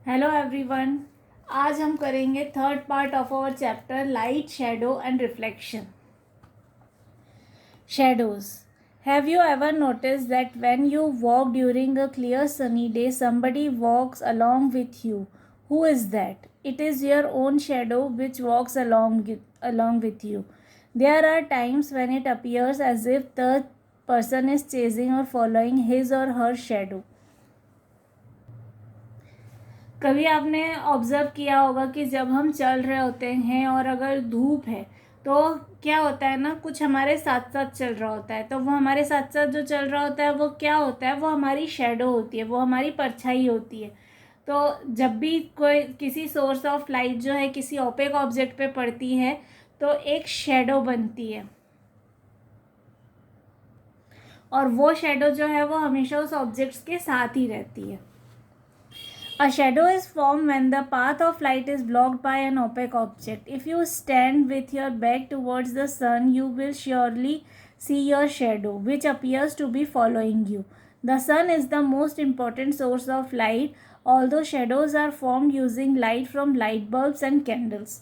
Hello everyone. आज हम करेंगे third part of our chapter light, shadow and reflection. Shadows. Have you ever noticed that when you walk during a clear sunny day, somebody walks along with you? Who is that? It is your own shadow which walks along with you. There are times when it appears as if the person is chasing or following his or her shadow. कभी आपने observe किया होगा कि जब हम चल रहे होते हैं और अगर धूप है तो क्या होता है ना, कुछ हमारे साथ साथ चल रहा होता है, तो वो हमारे साथ साथ जो चल रहा होता है वो क्या होता है, वो हमारी शैडो होती है, वो हमारी परछाई होती है। तो जब भी कोई किसी सोर्स ऑफ लाइट जो है किसी ओपेक ऑब्जेक्ट पे पड़ती है तो एक शैडो बनती है, और वो शैडो जो है वो हमेशा उस ऑब्जेक्ट्स के साथ ही रहती है। A shadow is formed when the path of light is blocked by an opaque object. If you stand with your back towards the sun, you will surely see your shadow, which appears to be following you. The sun is the most important source of light, although shadows are formed using light from light bulbs and candles.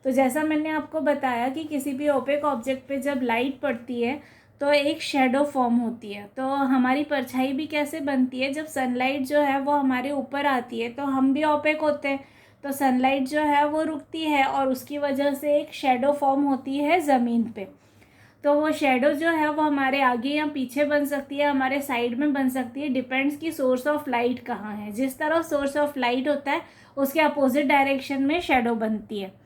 तो जैसा मैंने आपको बताया कि किसी भी opaque object पे जब लाइट पड़ती है तो एक शेडो फॉर्म होती है। तो हमारी परछाई भी कैसे बनती है, जब सनलाइट जो है वो हमारे ऊपर आती है तो हम भी ओपेक होते हैं, तो सनलाइट जो है वो रुकती है और उसकी वजह से एक शेडो फॉर्म होती है ज़मीन पे। तो वो शेडो जो है वो हमारे आगे या पीछे बन सकती है, हमारे साइड में बन सकती है, डिपेंड्स कि सोर्स ऑफ लाइट कहाँ है। जिस तरफ सोर्स ऑफ लाइट होता है उसके अपोजिट डायरेक्शन में शेडो बनती है।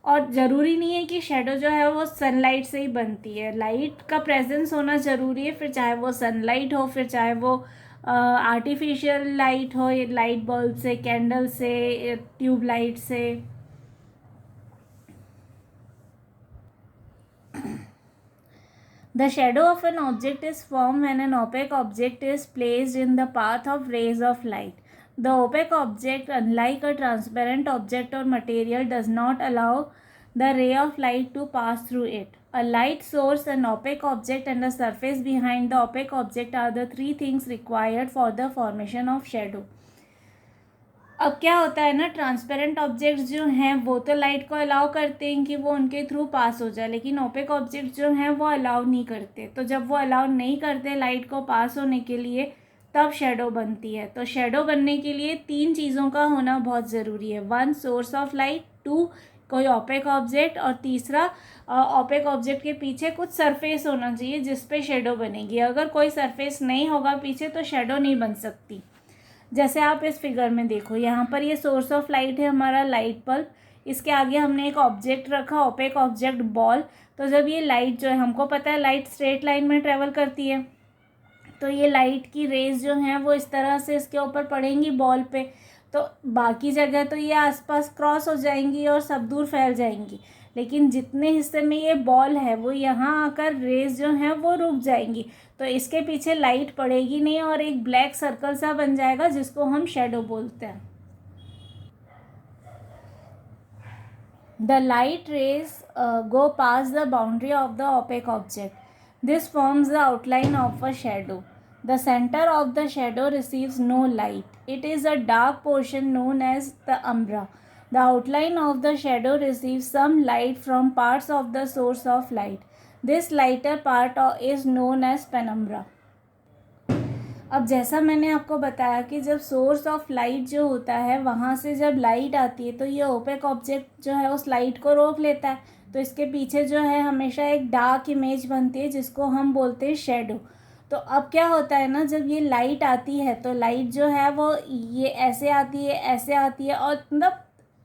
और ज़रूरी नहीं है कि शेडो जो है वो सनलाइट से ही बनती है, लाइट का प्रेजेंस होना ज़रूरी है, फिर चाहे वो सनलाइट हो, फिर चाहे वो आर्टिफिशियल लाइट हो, लाइट बल्ब से, कैंडल से, ट्यूब लाइट से। The shadow of an object is formed when an opaque object is placed in the path of rays of light. The opaque object, unlike a transparent object or material, does not allow the ray of light to pass through it. A light source, an opaque object, and a surface behind the opaque object are the three things required for the formation of shadow. अब क्या होता है ना, transparent objects जो हैं वो तो light को अलाउ करते हैं कि वो उनके थ्रू पास हो जाए, लेकिन ओपेक ऑब्जेक्ट्स जो हैं वो अलाउ नहीं करते। तो जब वो अलाउ नहीं करते लाइट को पास होने के लिए, तब शेडो बनती है। तो शेडो बनने के लिए तीन चीज़ों का होना बहुत ज़रूरी है। One, source of light, two, कोई ओपेक ऑब्जेक्ट, और तीसरा, ओपेक ऑब्जेक्ट के पीछे कुछ सरफेस होना चाहिए जिस पे शेडो बनेगी। अगर कोई सरफेस नहीं होगा पीछे तो शेडो नहीं बन सकती। जैसे आप इस फिगर में देखो, यहाँ पर ये सोर्स ऑफ लाइट है हमारा लाइट बल्ब, इसके आगे हमने एक ऑब्जेक्ट रखा, ओपेक ऑब्जेक्ट बॉल। तो जब ये लाइट जो है, हमको पता है लाइट स्ट्रेट लाइन में ट्रेवल करती है, तो ये लाइट की रेज जो हैं वो इस तरह से इसके ऊपर पड़ेंगी बॉल पे, तो बाकी जगह तो ये आसपास क्रॉस हो जाएंगी और सब दूर फैल जाएंगी, लेकिन जितने हिस्से में ये बॉल है वो यहाँ आकर रेज जो हैं वो रुक जाएंगी, तो इसके पीछे लाइट पड़ेगी नहीं और एक ब्लैक सर्कल सा बन जाएगा जिसको हम शेडो बोलते हैं। The light rays go past the boundary of the opaque object. This forms the outline of a shadow. The center of the shadow receives no light. It is a dark portion known as the umbra. The outline of the shadow receives some light from parts of the source of light. This lighter part is known as penumbra. अब जैसा मैंने आपको बताया कि जब source of light जो होता है वहाँ से जब लाइट आती है तो ये ओपेक ऑब्जेक्ट जो है उस लाइट को रोक लेता है, तो इसके पीछे जो है हमेशा एक डार्क इमेज बनती है जिसको हम बोलते हैं शेडो। तो अब क्या होता है ना, जब ये लाइट आती है तो लाइट जो है वो ये ऐसे आती है, ऐसे आती है, और मतलब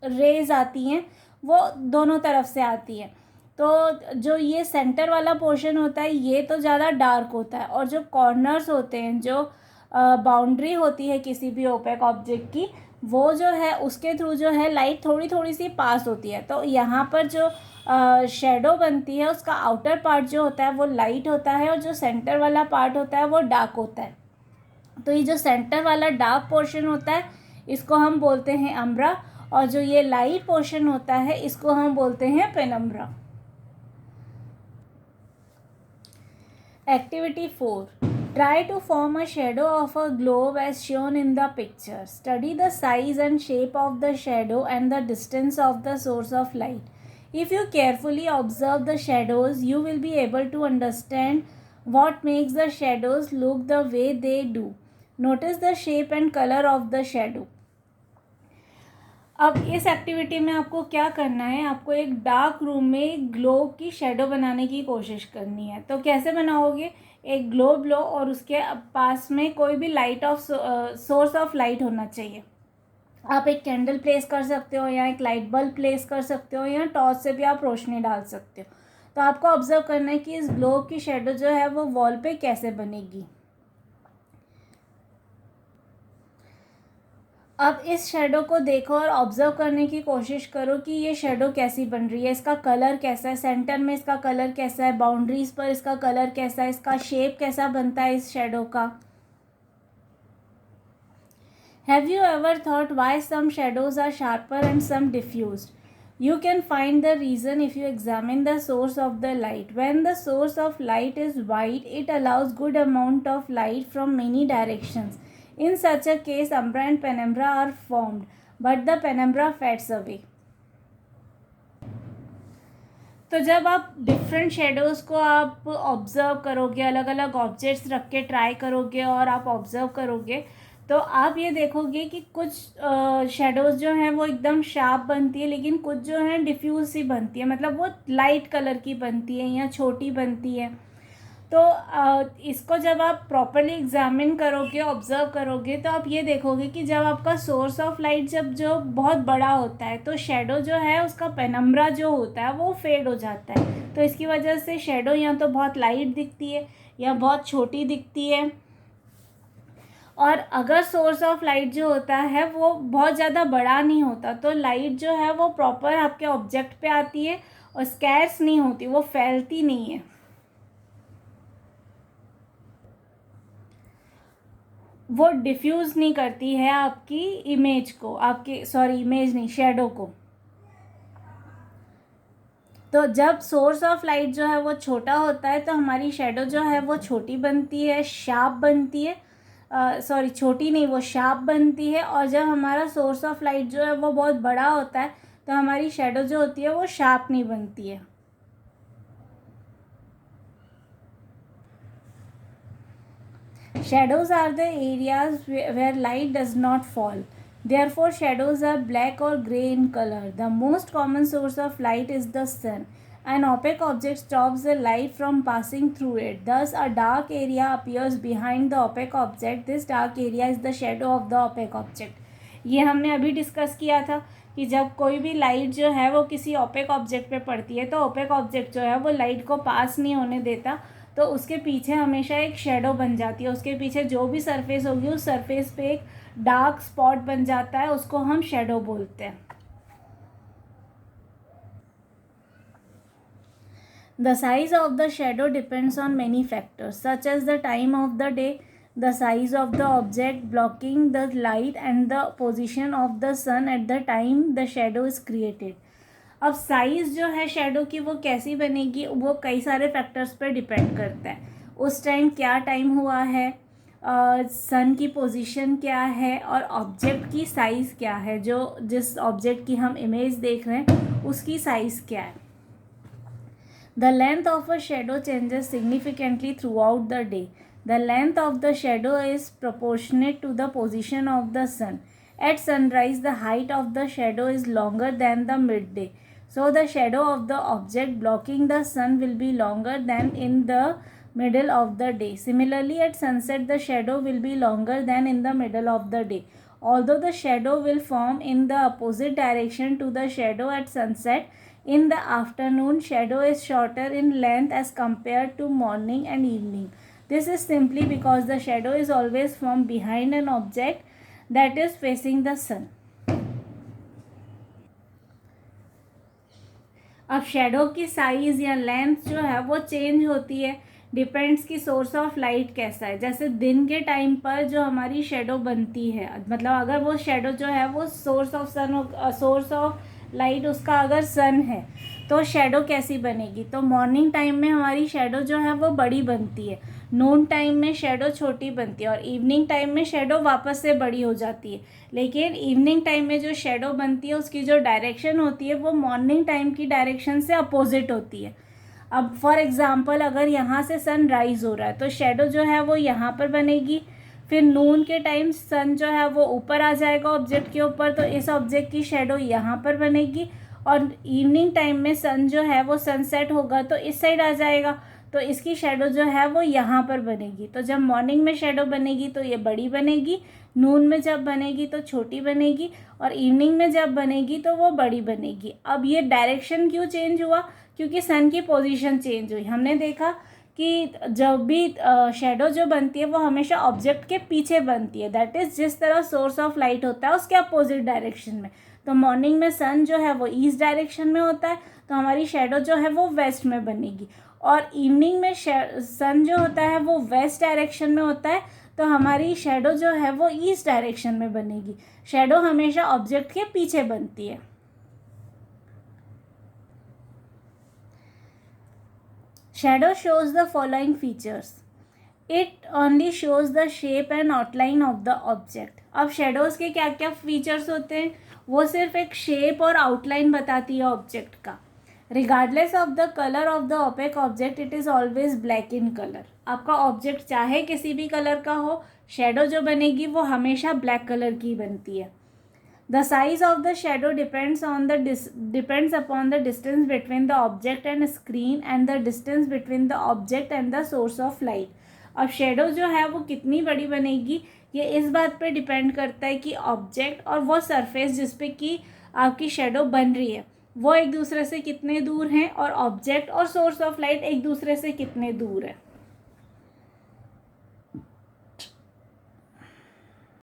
रेज आती हैं वो दोनों तरफ से आती है। तो जो ये सेंटर वाला पोर्शन होता है ये तो ज़्यादा डार्क होता है, और जो कॉर्नर्स होते हैं, जो बाउंड्री होती है किसी भी ओपेक ऑब्जेक्ट की, वो जो है उसके थ्रू जो है लाइट थोड़ी थोड़ी सी पास होती है। तो यहाँ पर जो शेडो बनती है उसका आउटर पार्ट जो होता है वो लाइट होता है, और जो सेंटर वाला पार्ट होता है वो डार्क होता है। तो ये जो सेंटर वाला डार्क पोर्शन होता है इसको हम बोलते हैं अम्ब्रा, और जो ये लाइट पोर्शन होता है इसको हम बोलते हैं penumbra. Activity 4. Try to form a shadow of a globe as shown in the picture. Study the size and shape of the shadow and the distance of the source of light. If you carefully observe the shadows, you will be able to understand what makes the shadows look the way they do. Notice the shape and color of the shadow. अब इस activity में आपको क्या करना है, आपको एक dark room में ग्लोब की शेडो बनाने की कोशिश करनी है. तो कैसे बनाओगे, एक ग्लोब लो और उसके पास में कोई भी light of source of light होना चाहिए. आप एक कैंडल प्लेस कर सकते हो या एक लाइट बल्ब प्लेस कर सकते हो या टॉर्च से भी आप रोशनी डाल सकते हो. तो आपको ऑब्जर्व करना है कि इस ग्लोब की शेडो जो है वो वॉल पे कैसे बनेगी. अब इस शेडो को देखो और ऑब्जर्व करने की कोशिश करो कि ये शेडो कैसी बन रही है, इसका कलर कैसा है, सेंटर में इसका कलर कैसा है, बाउंड्रीज पर इसका कलर कैसा है, इसका शेप कैसा बनता है इस शेडो का. Have you ever thought why some shadows are sharper and some diffused? You can find the reason if you examine the source of the light. When the source of light is white, it allows good amount of light from many directions. In such a case, umbra and penumbra are formed, but the penumbra fades away. तो जब आप different shadows को आप observe करोगे, अलग अलग objects रख के ट्राई करोगे और आप ऑब्ज़र्व करोगे, तो आप ये देखोगे कि कुछ शेडोज़ जो हैं वो एकदम शार्प बनती है, लेकिन कुछ जो हैं डिफ्यूज़ सी बनती है, मतलब वो लाइट कलर की बनती है या छोटी बनती है. तो इसको जब आप प्रॉपरली एग्जामिन करोगे, ऑब्ज़र्व करोगे, तो आप ये देखोगे कि जब आपका सोर्स ऑफ लाइट जब जो बहुत बड़ा होता है तो शेडो जो है उसका पेनम्ब्रा जो होता है वो फेड हो जाता है. तो इसकी वजह से शेडो या तो बहुत लाइट दिखती है या बहुत छोटी दिखती है. और अगर सोर्स ऑफ लाइट जो होता है वो बहुत ज़्यादा बड़ा नहीं होता तो लाइट जो है वो प्रॉपर आपके ऑब्जेक्ट पे आती है और स्कैर्स नहीं होती, वो फैलती नहीं है. वो डिफ्यूज़ नहीं करती है आपकी इमेज को, आपकी इमेज नहीं, शेडो को. तो जब सोर्स ऑफ लाइट जो है वो छोटा होता है तो हमारी शेडो जो है वो छोटी बनती है, शार्प बनती है. छोटी नहीं, वो शार्प बनती है. और जब हमारा सोर्स ऑफ लाइट जो है वो बहुत बड़ा होता है तो हमारी शेडो जो होती है वो शार्प नहीं बनती है. Shadows are the areas where light does not fall. Therefore, shadows are black or gray in color. The most common source of light is the sun. An opaque object stops the light from passing through it. Thus, a dark area appears behind the opaque object. This dark area is the shadow of the opaque object. ये हमने अभी discuss किया था कि जब कोई भी light जो है वो किसी ओपेक ऑब्जेक्ट पे पड़ती है तो ओपेक ऑब्जेक्ट जो है वो लाइट को पास नहीं होने देता, तो उसके पीछे हमेशा एक शेडो बन जाती है. उसके पीछे जो भी सरफेस होगी उस सरफेस पे एक डार्क स्पॉट बन जाता है, उसको हम शेडो बोलते हैं. The size of the shadow depends on many factors such as the time of the day, the size of the object blocking the light and the position of the sun at the time the shadow is created. अब size जो है shadow की वो कैसी बनेगी, वो कई सारे फैक्टर्स पर डिपेंड करता है. उस टाइम क्या टाइम हुआ है, सन की पोजीशन क्या है और ऑब्जेक्ट की साइज़ क्या है, जो जिस ऑब्जेक्ट की हम इमेज देख रहे हैं उसकी साइज़ क्या है. The length of a shadow changes significantly throughout the day. The length of the shadow is proportionate to the position of the sun. At sunrise, the height of the shadow is longer than the midday. So, the shadow of the object blocking the sun will be longer than in the middle of the day. Similarly, at sunset, the shadow will be longer than in the middle of the day. Although the shadow will form in the opposite direction to the shadow at sunset, in the afternoon, shadow is shorter in length as compared to morning and evening. This is simply because the shadow is always formed behind an object that is facing the sun. अब shadow की size या length जो है वो change होती है, depends कि source of light कैसा है. जैसे दिन के टाइम पर जो हमारी शेडो बनती है, मतलब अगर वो शेडो जो है वो सोर्स ऑफ लाइट उसका अगर सन है तो शेडो कैसी बनेगी? तो मॉर्निंग टाइम में हमारी शेडो जो है वो बड़ी बनती है, नून टाइम में शेडो छोटी बनती है और इवनिंग टाइम में शेडो वापस से बड़ी हो जाती है। लेकिन इवनिंग टाइम में जो शेडो बनती है उसकी जो डायरेक्शन होती है वो मॉर्निंग टाइम की डायरेक्शन से अपोजिट होती है। अब फॉर एग्जांपल अगर यहाँ से सन राइज हो रहा है तो शेडो जो है वो यहाँ पर बनेगी, फिर नून के टाइम सन जो है वो ऊपर आ जाएगा ऑब्जेक्ट के ऊपर, तो इस ऑब्जेक्ट की शेडो यहाँ पर बनेगी। और इवनिंग टाइम में सन जो है वो सनसेट होगा तो इस साइड आ जाएगा, तो इसकी शेडो जो है वो यहाँ पर बनेगी। तो जब मॉर्निंग में शेडो बनेगी तो ये बड़ी बनेगी, नून में जब बनेगी तो छोटी बनेगी, और इवनिंग में जब बनेगी तो वो बड़ी बनेगी। अब ये डायरेक्शन क्यों चेंज हुआ? क्योंकि सन की पोजीशन चेंज हुई। हमने देखा कि जब भी शेडो जो बनती है वो हमेशा ऑब्जेक्ट के पीछे बनती है, दैट इज़ जिस तरह सोर्स ऑफ लाइट होता है उसके अपोजिट डायरेक्शन में। तो मॉर्निंग में सन जो है वो ईस्ट डायरेक्शन में होता है तो हमारी शेडो जो है वो वेस्ट में बनेगी, और इवनिंग में सन जो होता है वो वेस्ट डायरेक्शन में होता है तो हमारी शेडो जो है वो ईस्ट डायरेक्शन में बनेगी। शेडो हमेशा ऑब्जेक्ट के पीछे बनती है। Shadow shows the following features. It only shows the shape and outline of the object. अब शेडोज़ के क्या क्या फीचर्स होते हैं? वो सिर्फ एक शेप और आउटलाइन बताती है ऑब्जेक्ट का। Regardless of the colour of the opaque object it is always black in colour. आपका ऑब्जेक्ट चाहे किसी भी कलर का हो, शेडो जो बनेगी वो हमेशा ब्लैक कलर की बनती है। The size of the shadow depends upon the distance between the object and screen and the distance between the object and the source of light. अब शेडो जो है वो कितनी बड़ी बनेगी ये इस बात पे डिपेंड करता है कि ऑब्जेक्ट और वो सरफेस जिस पे कि आपकी शेडो बन रही है वो एक दूसरे से कितने दूर हैं, और ऑब्जेक्ट और सोर्स ऑफ लाइट एक दूसरे से कितने दूर है।